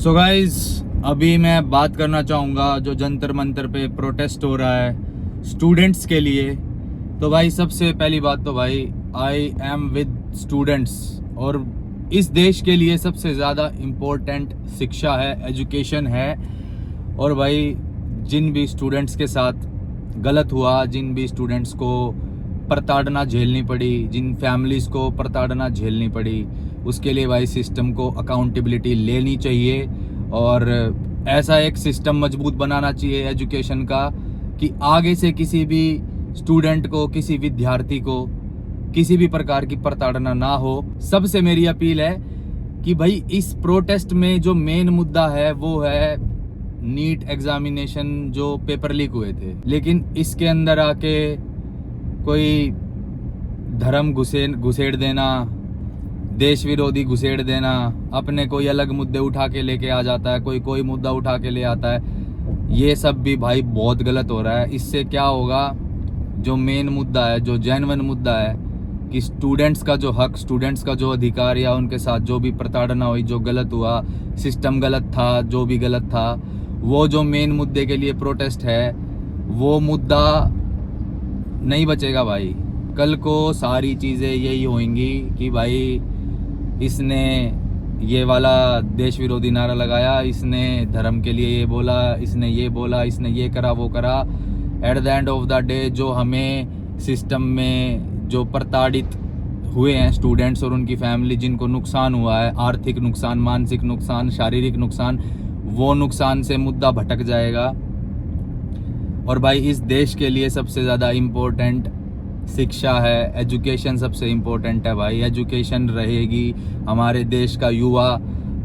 So guys, अभी मैं बात करना चाहूँगा जो जंतर मंतर पे प्रोटेस्ट हो रहा है स्टूडेंट्स के लिए। तो भाई सबसे पहली बात तो भाई आई एम विद स्टूडेंट्स, और इस देश के लिए सबसे ज़्यादा इम्पोर्टेंट शिक्षा है, एजुकेशन है। और भाई जिन भी स्टूडेंट्स के साथ गलत हुआ, जिन भी स्टूडेंट्स को प्रताड़ना झेलनी पड़ी, जिन फैमिलीज़ को प्रताड़ना झेलनी पड़ी, उसके लिए भाई सिस्टम को अकाउंटेबिलिटी लेनी चाहिए। और ऐसा एक सिस्टम मजबूत बनाना चाहिए एजुकेशन का कि आगे से किसी भी स्टूडेंट को, किसी विद्यार्थी को किसी भी प्रकार की प्रताड़ना ना हो। सबसे मेरी अपील है कि भाई इस प्रोटेस्ट में जो मेन मुद्दा है वो है नीट एग्जामिनेशन जो पेपर लीक हुए थे, लेकिन इसके अंदर आके कोई धर्म घुसेड़ देना, देश विरोधी घुसेड़ देना, अपने कोई अलग मुद्दे उठा के लेके आ जाता है, कोई मुद्दा उठा के ले आता है। ये सब भी भाई बहुत गलत हो रहा है। इससे क्या होगा, जो मेन मुद्दा है, जो जेन्युइन मुद्दा है कि स्टूडेंट्स का जो हक, स्टूडेंट्स का जो अधिकार, या उनके साथ जो भी प्रताड़ना हुई, जो गलत हुआ, सिस्टम गलत था, जो भी गलत था, वो जो मेन मुद्दे के लिए प्रोटेस्ट है वो मुद्दा नहीं बचेगा भाई। कल को सारी चीज़ें यही होंगी कि भाई इसने ये वाला देश विरोधी नारा लगाया, इसने धर्म के लिए ये बोला, इसने ये बोला, इसने ये करा, वो करा। At the end of the day जो हमें सिस्टम में जो प्रताड़ित हुए हैं स्टूडेंट्स और उनकी फैमिली, जिनको नुकसान हुआ है, आर्थिक नुकसान, मानसिक नुकसान, शारीरिक नुकसान, वो नुकसान से मुद्दा भटक जाएगा। और भाई इस देश के लिए सबसे ज़्यादा इम्पोर्टेंट शिक्षा है, एजुकेशन सबसे इम्पोर्टेंट है भाई। एजुकेशन रहेगी, हमारे देश का युवा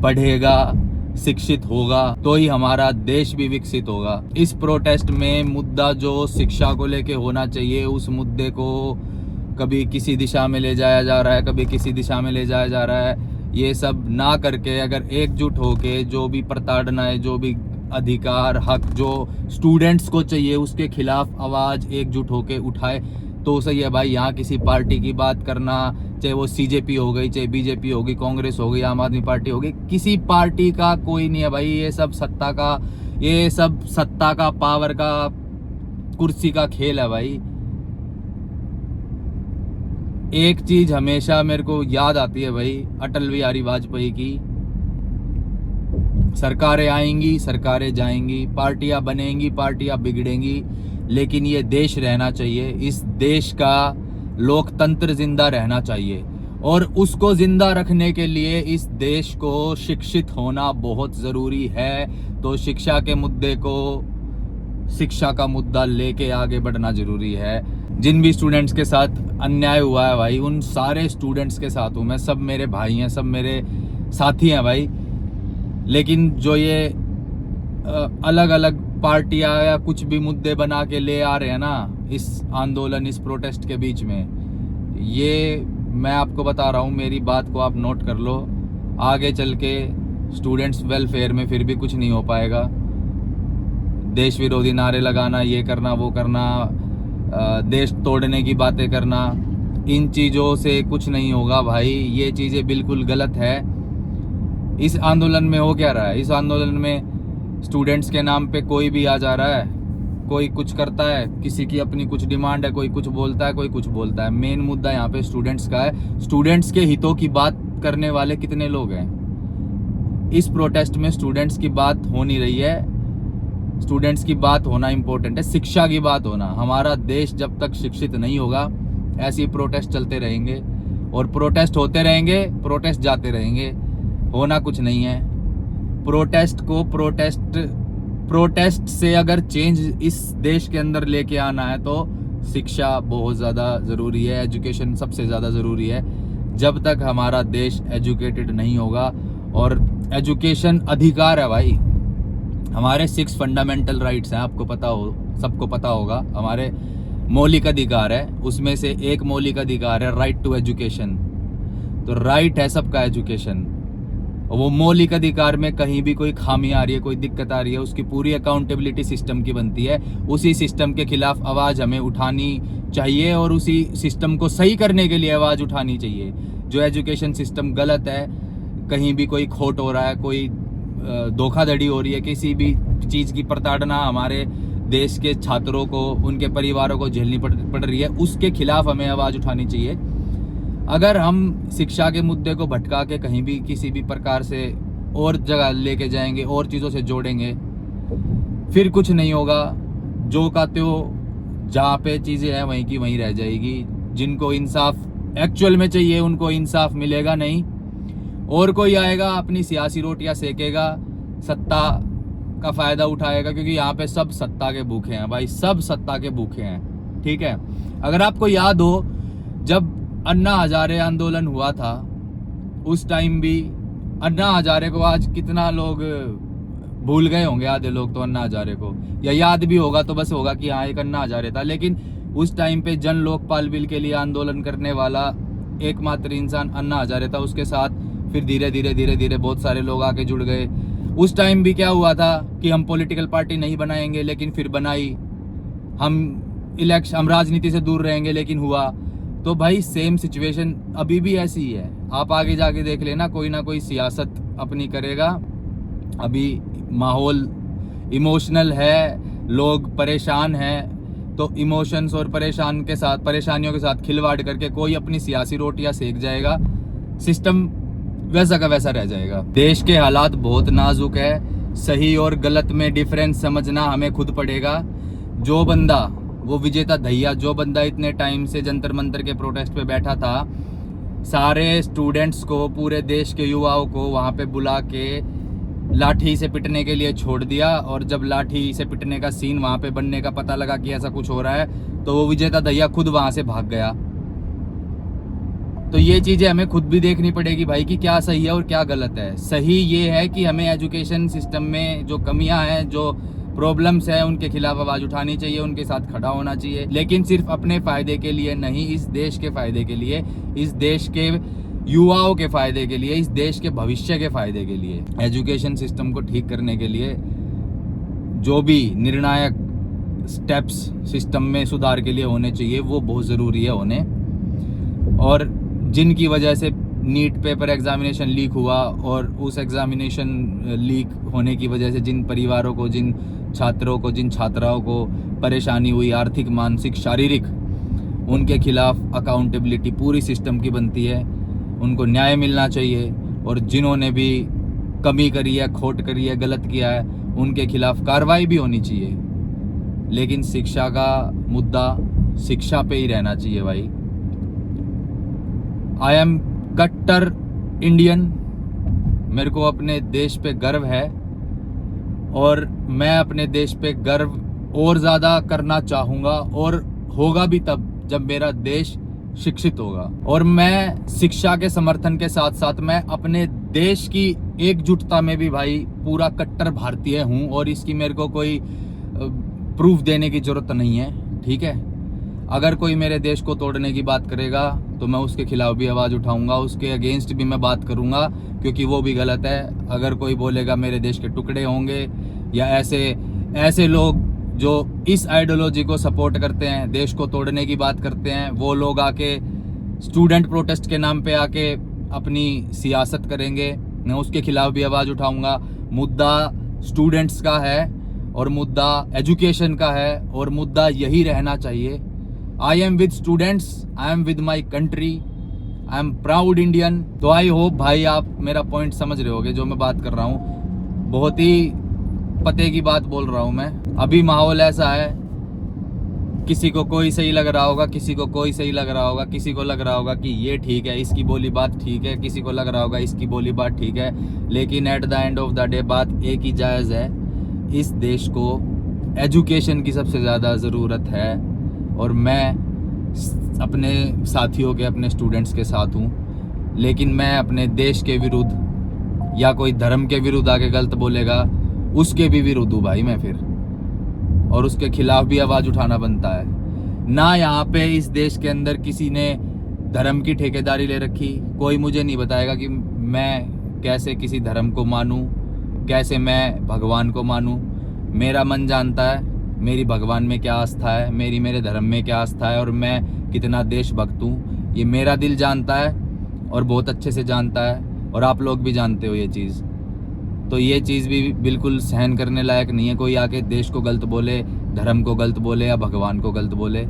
पढ़ेगा, शिक्षित होगा, तो ही हमारा देश भी विकसित होगा। इस प्रोटेस्ट में मुद्दा जो शिक्षा को लेके होना चाहिए, उस मुद्दे को कभी किसी दिशा में ले जाया जा रहा है, कभी किसी दिशा में ले जाया जा रहा है। ये सब ना करके अगर एकजुट होके जो भी प्रताड़ना है, जो भी अधिकार, हक जो स्टूडेंट्स को चाहिए, उसके खिलाफ आवाज़ एकजुट होके उठाए तो सही है भाई। यहाँ किसी पार्टी की बात करना, चाहे वो सीजेपी हो गई, चाहे बीजेपी होगी, कांग्रेस हो गई, आम आदमी पार्टी होगी, किसी पार्टी का कोई नहीं है भाई। ये सब सत्ता का पावर का, कुर्सी का खेल है भाई। एक चीज हमेशा मेरे को याद आती है भाई, अटल बिहारी वाजपेयी की, सरकारें आएंगी, सरकारें जाएंगी, पार्टियां बनेंगी, पार्टियां बिगड़ेंगी, लेकिन ये देश रहना चाहिए। इस देश का लोकतंत्र जिंदा रहना चाहिए, और उसको जिंदा रखने के लिए इस देश को शिक्षित होना बहुत ज़रूरी है। तो शिक्षा के मुद्दे को, शिक्षा का मुद्दा लेके आगे बढ़ना ज़रूरी है। जिन भी स्टूडेंट्स के साथ अन्याय हुआ है भाई, उन सारे स्टूडेंट्स के साथ हूँ मैं, सब मेरे भाई हैं, सब मेरे साथी हैं भाई। लेकिन जो ये अलग अलग पार्टियां या कुछ भी मुद्दे बना के ले आ रहे हैं ना इस आंदोलन, इस प्रोटेस्ट के बीच में, ये मैं आपको बता रहा हूँ, मेरी बात को आप नोट कर लो। आगे चल के स्टूडेंट्स वेलफेयर में फिर भी कुछ नहीं हो पाएगा। देश विरोधी नारे लगाना, ये करना, वो करना, देश तोड़ने की बातें करना, इन चीज़ों से कुछ नहीं होगा भाई। ये चीज़ें बिल्कुल गलत है। इस आंदोलन में हो क्या रहा है, इस आंदोलन में स्टूडेंट्स के नाम पे कोई भी आ जा रहा है, कोई कुछ करता है, किसी की अपनी कुछ डिमांड है, कोई कुछ बोलता है, कोई कुछ बोलता है। मेन मुद्दा यहाँ पे स्टूडेंट्स का है। स्टूडेंट्स के हितों की बात करने वाले कितने लोग हैं इस प्रोटेस्ट में? स्टूडेंट्स की बात हो नहीं रही है। स्टूडेंट्स की बात होना इंपॉर्टेंट है, शिक्षा की बात होना। हमारा देश जब तक शिक्षित नहीं होगा, ऐसे ही प्रोटेस्ट चलते रहेंगे, और प्रोटेस्ट होते रहेंगे, प्रोटेस्ट जाते रहेंगे, होना कुछ नहीं है। प्रोटेस्ट से अगर चेंज इस देश के अंदर लेके आना है तो शिक्षा बहुत ज़्यादा ज़रूरी है, एजुकेशन सबसे ज़्यादा ज़रूरी है। जब तक हमारा देश एजुकेटेड नहीं होगा, और एजुकेशन अधिकार है भाई, हमारे 6 फंडामेंटल राइट्स हैं, आपको पता हो, सबको पता होगा, हमारे मौलिक अधिकार है। उसमें से एक मौलिक अधिकार है राइट टू एजुकेशन। तो राइट है सबका एजुकेशन, और वो मौलिक अधिकार में कहीं भी कोई खामी आ रही है, कोई दिक्कत आ रही है, उसकी पूरी अकाउंटेबिलिटी सिस्टम की बनती है। उसी सिस्टम के खिलाफ आवाज़ हमें उठानी चाहिए, और उसी सिस्टम को सही करने के लिए आवाज़ उठानी चाहिए। जो एजुकेशन सिस्टम गलत है, कहीं भी कोई खोट हो रहा है, कोई धोखाधड़ी हो रही है, किसी भी चीज़ की प्रताड़ना हमारे देश के छात्रों को, उनके परिवारों को झेलनी पड़ रही है, उसके खिलाफ हमें आवाज़ उठानी चाहिए। अगर हम शिक्षा के मुद्दे को भटका के कहीं भी किसी भी प्रकार से और जगह लेके जाएंगे और चीज़ों से जोड़ेंगे, फिर कुछ नहीं होगा। जो का त्यो जहाँ पे चीज़ें हैं वहीं की वहीं रह जाएगी। जिनको इंसाफ एक्चुअल में चाहिए उनको इंसाफ मिलेगा नहीं, और कोई आएगा अपनी सियासी रोटियां सेकेगा, सत्ता का फ़ायदा उठाएगा, क्योंकि यहाँ पे सब सत्ता के भूखे हैं भाई, सब सत्ता के भूखे हैं। ठीक है, अगर आपको याद हो जब अन्ना हजारे आंदोलन हुआ था, उस टाइम भी अन्ना हजारे को आज कितना लोग भूल गए होंगे, आधे लोग तो अन्ना हजारे को, या याद भी होगा तो बस होगा कि हाँ एक अन्ना हजारे था। लेकिन उस टाइम पे जन लोकपाल बिल के लिए आंदोलन करने वाला एकमात्र इंसान अन्ना हजारे था। उसके साथ फिर धीरे धीरे बहुत सारे लोग आके जुड़ गए। उस टाइम भी क्या हुआ था कि हम पॉलिटिकल पार्टी नहीं बनाएंगे, लेकिन फिर बनाई। हम राजनीति से दूर रहेंगे, लेकिन हुआ। तो भाई सेम सिचुएशन अभी भी ऐसी ही है। आप आगे जाके देख लेना, कोई ना कोई सियासत अपनी करेगा। अभी माहौल इमोशनल है, लोग परेशान हैं, तो इमोशंस और परेशानियों के साथ खिलवाड़ करके कोई अपनी सियासी रोटियां सेक जाएगा, सिस्टम वैसा का वैसा रह जाएगा। देश के हालात बहुत नाजुक है, सही और गलत में डिफरेंस समझना हमें खुद पड़ेगा। जो बंदा, वो विजेता दहिया, जो बंदा इतने टाइम से जंतर मंतर के प्रोटेस्ट पे बैठा था, सारे स्टूडेंट्स को, पूरे देश के युवाओं को वहाँ पे बुला के लाठी से पिटने के लिए छोड़ दिया, और जब लाठी से पिटने का सीन वहाँ पे बनने का पता लगा कि ऐसा कुछ हो रहा है, तो वो विजेता दहिया खुद वहाँ से भाग गया। तो ये चीज़ें हमें खुद भी देखनी पड़ेगी भाई कि क्या सही है और क्या गलत है। सही ये है कि हमें एजुकेशन सिस्टम में जो कमियां हैं, जो प्रॉब्लम्स हैं, उनके खिलाफ आवाज़ उठानी चाहिए, उनके साथ खड़ा होना चाहिए, लेकिन सिर्फ अपने फ़ायदे के लिए नहीं, इस देश के फ़ायदे के लिए, इस देश के युवाओं के फ़ायदे के लिए, इस देश के भविष्य के फ़ायदे के लिए। एजुकेशन सिस्टम को ठीक करने के लिए जो भी निर्णायक स्टेप्स सिस्टम में सुधार के लिए होने चाहिए, वो बहुत ज़रूरी है होने। और जिनकी वजह से नीट पेपर एग्जामिनेशन लीक हुआ, और उस एग्जामिनेशन लीक होने की वजह से जिन परिवारों को, जिन छात्रों को, जिन छात्राओं को परेशानी हुई, आर्थिक, मानसिक, शारीरिक, उनके खिलाफ अकाउंटेबिलिटी पूरी सिस्टम की बनती है। उनको न्याय मिलना चाहिए, और जिन्होंने भी कमी करी है, खोट करी है, गलत किया है, उनके खिलाफ कार्रवाई भी होनी चाहिए। लेकिन शिक्षा का मुद्दा शिक्षा पे ही रहना चाहिए भाई। आई एम कट्टर इंडियन, मेरे को अपने देश पे गर्व है, और मैं अपने देश पे गर्व और ज़्यादा करना चाहूँगा, और होगा भी तब जब मेरा देश शिक्षित होगा। और मैं शिक्षा के समर्थन के साथ साथ मैं अपने देश की एकजुटता में भी भाई पूरा कट्टर भारतीय हूँ, और इसकी मेरे को कोई प्रूफ देने की ज़रूरत नहीं है। ठीक है, अगर कोई मेरे देश को तोड़ने की बात करेगा तो मैं उसके खिलाफ भी आवाज़ उठाऊंगा, उसके अगेंस्ट भी मैं बात करूंगा, क्योंकि वो भी गलत है। अगर कोई बोलेगा मेरे देश के टुकड़े होंगे, या ऐसे लोग जो इस आइडियोलॉजी को सपोर्ट करते हैं, देश को तोड़ने की बात करते हैं, वो लोग आके स्टूडेंट प्रोटेस्ट के नाम पे आके अपनी सियासत करेंगे, मैं उसके खिलाफ भी आवाज़ उठाऊंगा। मुद्दा स्टूडेंट्स का है, और मुद्दा एजुकेशन का है, और मुद्दा यही रहना चाहिए। I am with students, I am with my country, I am proud Indian. तो आई होप भाई आप मेरा पॉइंट समझ रहे होगे जो मैं बात कर रहा हूँ। बहुत ही पते की बात बोल रहा हूँ मैं। अभी माहौल ऐसा है, किसी को कोई सही लग रहा होगा, किसी को कोई सही लग रहा होगा, किसी को लग रहा होगा कि ये ठीक है, इसकी बोली बात ठीक है, किसी को लग रहा होगा इसकी बोली बात ठीक है, लेकिन at the end of the day बात एक ही जायज़ है। इस देश को एजुकेशन की सबसे ज़्यादा ज़रूरत है, और मैं अपने साथियों के, अपने स्टूडेंट्स के साथ हूँ। लेकिन मैं अपने देश के विरुद्ध, या कोई धर्म के विरुद्ध आके गलत बोलेगा, उसके भी विरुद्ध हूँ भाई मैं फिर, और उसके खिलाफ भी आवाज़ उठाना बनता है ना। यहाँ पे इस देश के अंदर किसी ने धर्म की ठेकेदारी ले रखी। कोई मुझे नहीं बताएगा कि मैं कैसे किसी धर्म को मानूं, कैसे मैं भगवान को मानूं। मेरा मन जानता है मेरी भगवान में क्या आस्था है, मेरे धर्म में क्या आस्था है, और मैं कितना देशभक्त हूँ, ये मेरा दिल जानता है, और बहुत अच्छे से जानता है, और आप लोग भी जानते हो ये चीज़। तो ये चीज़ भी बिल्कुल सहन करने लायक नहीं है। कोई आके देश को गलत बोले, धर्म को गलत बोले या भगवान को गलत बोले।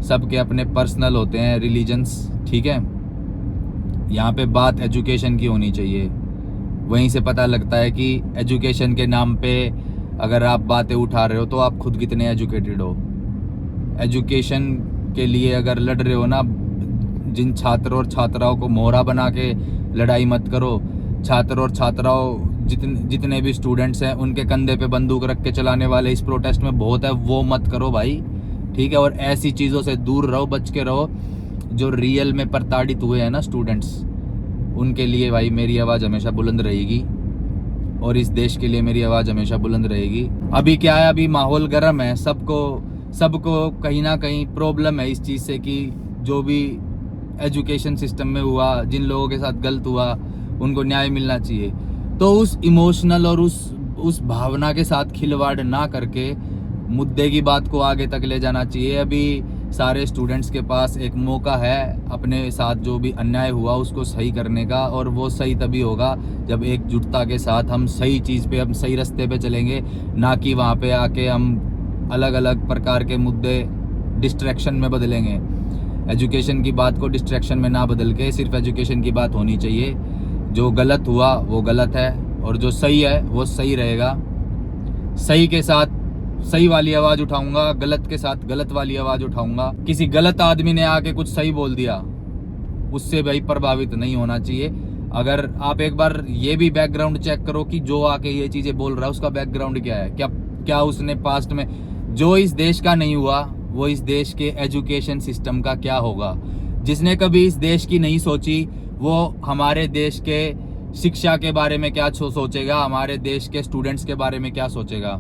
सबके अपने पर्सनल होते हैं रिलीजन्स, ठीक है। यहाँ पे बात एजुकेशन की होनी चाहिए। वहीं से पता लगता है कि एजुकेशन के नाम पे अगर आप बातें उठा रहे हो तो आप खुद कितने एजुकेटेड हो। एजुकेशन के लिए अगर लड़ रहे हो ना, जिन छात्रों और छात्राओं को मोहरा बना के लड़ाई मत करो। छात्र और छात्राओं जितने भी स्टूडेंट्स हैं उनके कंधे पे बंदूक रख के चलाने वाले इस प्रोटेस्ट में बहुत है, वो मत करो भाई, ठीक है। और ऐसी चीज़ों से दूर रहो, बच के रहो। जो रियल में प्रताड़ित हुए हैं ना स्टूडेंट्स, उनके लिए भाई मेरी आवाज़ हमेशा बुलंद रहेगी और इस देश के लिए मेरी आवाज़ हमेशा बुलंद रहेगी। अभी क्या है, अभी माहौल गर्म है, सबको कहीं ना कहीं प्रॉब्लम है इस चीज़ से कि जो भी एजुकेशन सिस्टम में हुआ, जिन लोगों के साथ गलत हुआ, उनको न्याय मिलना चाहिए। तो उस इमोशनल और उस भावना के साथ खिलवाड़ ना करके मुद्दे की बात को आगे तक ले जाना चाहिए। अभी सारे स्टूडेंट्स के पास एक मौका है अपने साथ जो भी अन्याय हुआ उसको सही करने का, और वो सही तभी होगा जब एकजुटता के साथ हम सही चीज़ पे, हम सही रास्ते पे चलेंगे, ना कि वहाँ पे आके हम अलग अलग प्रकार के मुद्दे डिस्ट्रैक्शन में बदलेंगे। एजुकेशन की बात को डिस्ट्रैक्शन में ना बदल के सिर्फ एजुकेशन की बात होनी चाहिए। जो गलत हुआ वो गलत है और जो सही है वो सही रहेगा। सही के साथ सही वाली आवाज़ उठाऊंगा, गलत के साथ गलत वाली आवाज़ उठाऊंगा। किसी गलत आदमी ने आके कुछ सही बोल दिया, उससे भाई प्रभावित नहीं होना चाहिए। अगर आप एक बार ये भी बैकग्राउंड चेक करो कि जो आके ये चीज़ें बोल रहा है उसका बैकग्राउंड क्या है, क्या उसने पास्ट में जो इस देश का नहीं हुआ वो इस देश के एजुकेशन सिस्टम का क्या होगा। जिसने कभी इस देश की नहीं सोची वो हमारे देश के शिक्षा के बारे में क्या सोचेगा, हमारे देश के स्टूडेंट्स के बारे में क्या सोचेगा।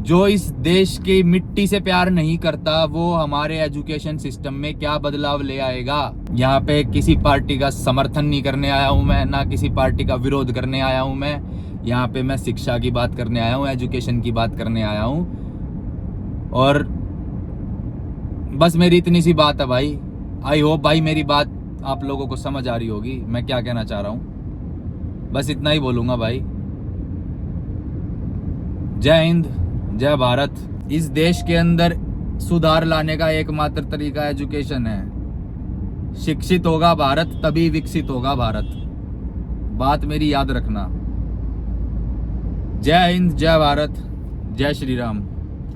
जो इस देश की मिट्टी से प्यार नहीं करता वो हमारे एजुकेशन सिस्टम में क्या बदलाव ले आएगा। यहाँ पे किसी पार्टी का समर्थन नहीं करने आया हूँ मैं, ना किसी पार्टी का विरोध करने आया हूँ मैं। यहाँ पे मैं शिक्षा की बात करने आया हूँ, एजुकेशन की बात करने आया हूँ। और बस मेरी इतनी सी बात है भाई। आई होप भाई मेरी बात आप लोगों को समझ आ रही होगी मैं क्या कहना चाह रहा हूँ। बस इतना ही बोलूँगा भाई। जय हिंद, जय भारत। इस देश के अंदर सुधार लाने का एकमात्र तरीका एजुकेशन है। शिक्षित होगा भारत तभी विकसित होगा भारत। बात मेरी याद रखना। जय हिंद, जय भारत, जय श्री राम।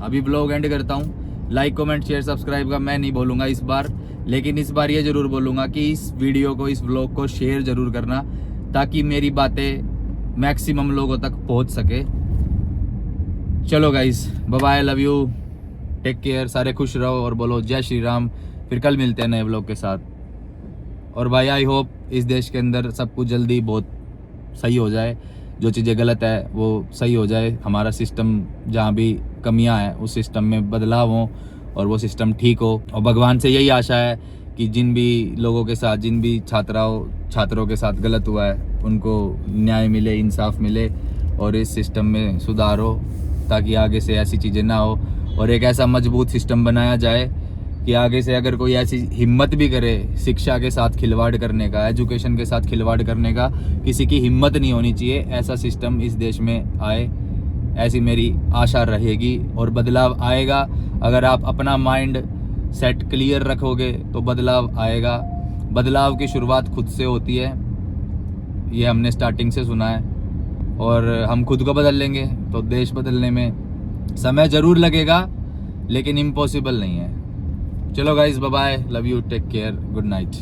अभी ब्लॉग एंड करता हूँ। लाइक, कमेंट, शेयर, सब्सक्राइब का मैं नहीं बोलूँगा इस बार, लेकिन इस बार ये ज़रूर बोलूँगा कि इस वीडियो को, इस ब्लॉग को शेयर ज़रूर करना ताकि मेरी बातें मैक्सिमम लोगों तक पहुँच सके। चलो guys, bye bye, love you, take care, सारे खुश रहो और बोलो जय श्री राम। फिर कल मिलते हैं नए ब्लॉग के साथ। और भाई आई होप इस देश के अंदर सब कुछ जल्दी बहुत सही हो जाए, जो चीज़ें गलत है वो सही हो जाए, हमारा सिस्टम जहाँ भी कमियाँ हैं उस सिस्टम में बदलाव हो और वो सिस्टम ठीक हो। और भगवान से यही आशा है कि जिन भी लोगों के साथ, जिन भी छात्रों के साथ गलत हुआ है उनको न्याय मिले, इंसाफ मिले और इस सिस्टम में सुधार हो ताकि आगे से ऐसी चीज़ें ना हो और एक ऐसा मजबूत सिस्टम बनाया जाए कि आगे से अगर कोई ऐसी हिम्मत भी करे शिक्षा के साथ खिलवाड़ करने का, एजुकेशन के साथ खिलवाड़ करने का, किसी की हिम्मत नहीं होनी चाहिए। ऐसा सिस्टम इस देश में आए, ऐसी मेरी आशा रहेगी और बदलाव आएगा। अगर आप अपना माइंड सेट क्लियर रखोगे तो बदलाव आएगा। बदलाव की शुरुआत खुद से होती है, ये हमने स्टार्टिंग से सुना है। और हम खुद को बदल लेंगे तो देश बदलने में समय ज़रूर लगेगा, लेकिन इम्पॉसिबल नहीं है। चलो guys, bye bye, love you, take care, good night.